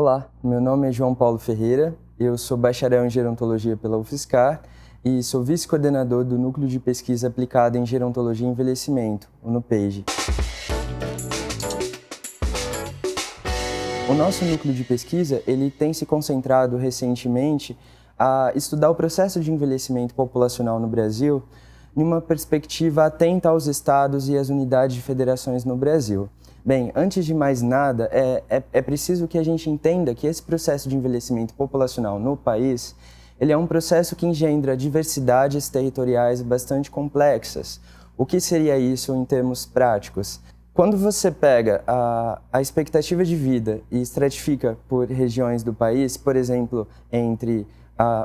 Olá, meu nome é João Paulo Ferreira, eu sou bacharel em Gerontologia pela UFSCar e sou vice-coordenador do Núcleo de Pesquisa Aplicada em Gerontologia e Envelhecimento, o NUPEGE. O nosso núcleo de pesquisa ele tem se concentrado recentemente a estudar o processo de envelhecimento populacional no Brasil numa perspectiva atenta aos estados e às unidades de federações no Brasil. Bem, antes de mais nada, é preciso que a gente entenda que esse processo de envelhecimento populacional no país, ele é um processo que engendra diversidades territoriais bastante complexas. O que seria isso em termos práticos? Quando você pega a expectativa de vida e estratifica por regiões do país, por exemplo, entre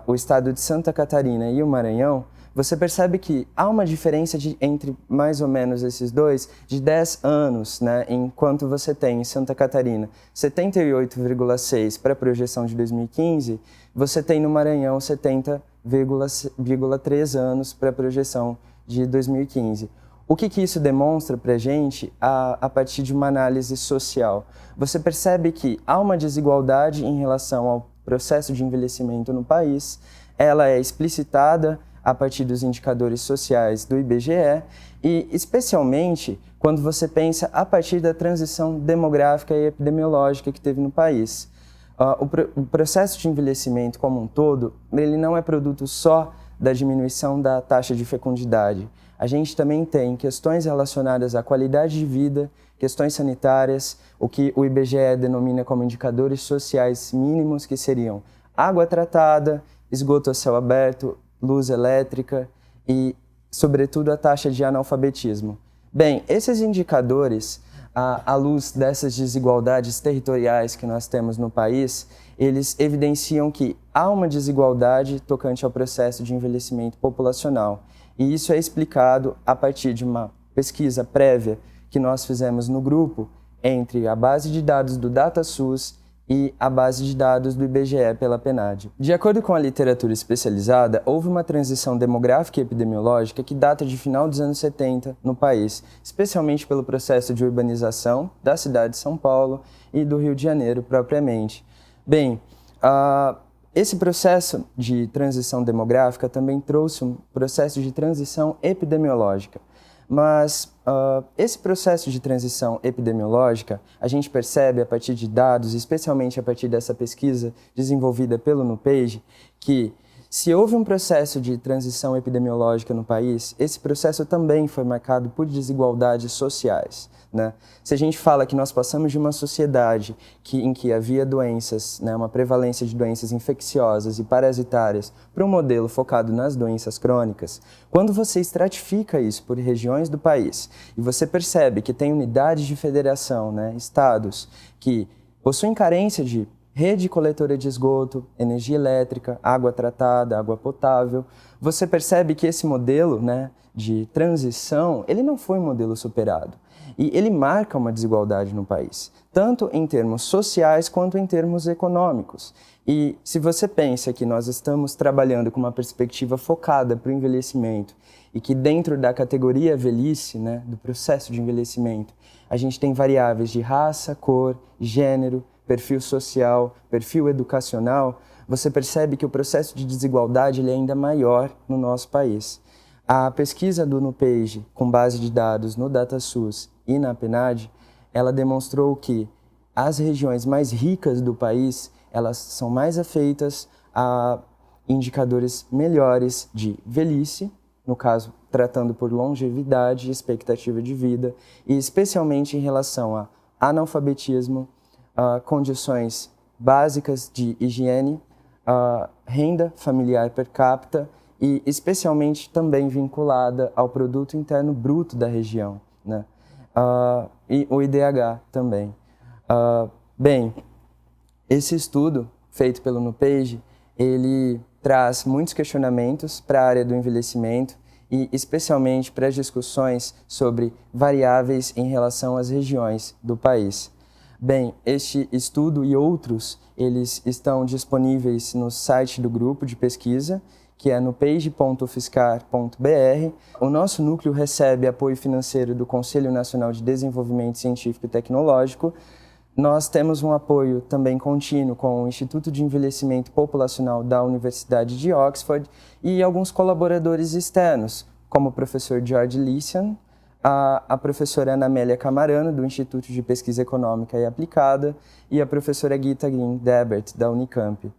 o estado de Santa Catarina e o Maranhão, você percebe que há uma diferença entre mais ou menos esses dois de 10 anos, né? Enquanto você tem em Santa Catarina 78,6 para a projeção de 2015, você tem no Maranhão 70,3 anos para a projeção de 2015. O que isso demonstra para a gente a partir de uma análise social? Você percebe que há uma desigualdade em relação ao processo de envelhecimento no país, ela é explicitada a partir dos indicadores sociais do IBGE e, especialmente, quando você pensa a partir da transição demográfica e epidemiológica que teve no país. O processo de envelhecimento como um todo, ele não é produto só da diminuição da taxa de fecundidade. A gente também tem questões relacionadas à qualidade de vida, questões sanitárias, o que o IBGE denomina como indicadores sociais mínimos, que seriam água tratada, esgoto a céu aberto, luz elétrica e, sobretudo, a taxa de analfabetismo. Bem, esses indicadores, à luz dessas desigualdades territoriais que nós temos no país, eles evidenciam que há uma desigualdade tocante ao processo de envelhecimento populacional. E isso é explicado a partir de uma pesquisa prévia que nós fizemos no grupo entre a base de dados do DataSUS e a base de dados do IBGE pela PNAD. De acordo com a literatura especializada, houve uma transição demográfica e epidemiológica que data de final dos anos 70 no país, especialmente pelo processo de urbanização da cidade de São Paulo e do Rio de Janeiro propriamente. Bem, esse processo de transição demográfica também trouxe um processo de transição epidemiológica. Mas esse processo de transição epidemiológica, a gente percebe a partir de dados, especialmente a partir dessa pesquisa desenvolvida pelo NUPEGE, que se houve um processo de transição epidemiológica no país, esse processo também foi marcado por desigualdades sociais, né? Se a gente fala que nós passamos de uma sociedade em que havia doenças, né, uma prevalência de doenças infecciosas e parasitárias, para um modelo focado nas doenças crônicas, quando você estratifica isso por regiões do país e você percebe que tem unidades de federação, né, estados que possuem carência de rede coletora de esgoto, energia elétrica, água tratada, água potável, você percebe que esse modelo, né, de transição, ele não foi um modelo superado. E ele marca uma desigualdade no país, tanto em termos sociais quanto em termos econômicos. E se você pensa que nós estamos trabalhando com uma perspectiva focada para o envelhecimento e que dentro da categoria velhice, né, do processo de envelhecimento, a gente tem variáveis de raça, cor, gênero, perfil social, perfil educacional, você percebe que o processo de desigualdade ele é ainda maior no nosso país. A pesquisa do NUPEGE, com base de dados no DataSUS e na PNAD, ela demonstrou que as regiões mais ricas do país, elas são mais afeitas a indicadores melhores de velhice, no caso, tratando por longevidade e expectativa de vida, e especialmente em relação a analfabetismo, condições básicas de higiene, renda familiar per capita e especialmente também vinculada ao produto interno bruto da região, né? E o IDH também. Bem, esse estudo feito pelo NUPEGE, ele traz muitos questionamentos para a área do envelhecimento e especialmente para as discussões sobre variáveis em relação às regiões do país. Bem, este estudo e outros, eles estão disponíveis no site do grupo de pesquisa, que é no page.ufscar.br. O nosso núcleo recebe apoio financeiro do Conselho Nacional de Desenvolvimento Científico e Tecnológico, Nós temos um apoio também contínuo com o Instituto de Envelhecimento Populacional da Universidade de Oxford e alguns colaboradores externos, como o professor George Lysian, a professora Ana Amélia Camarano, do Instituto de Pesquisa Econômica e Aplicada, e a professora Gita Green Debert, da Unicamp.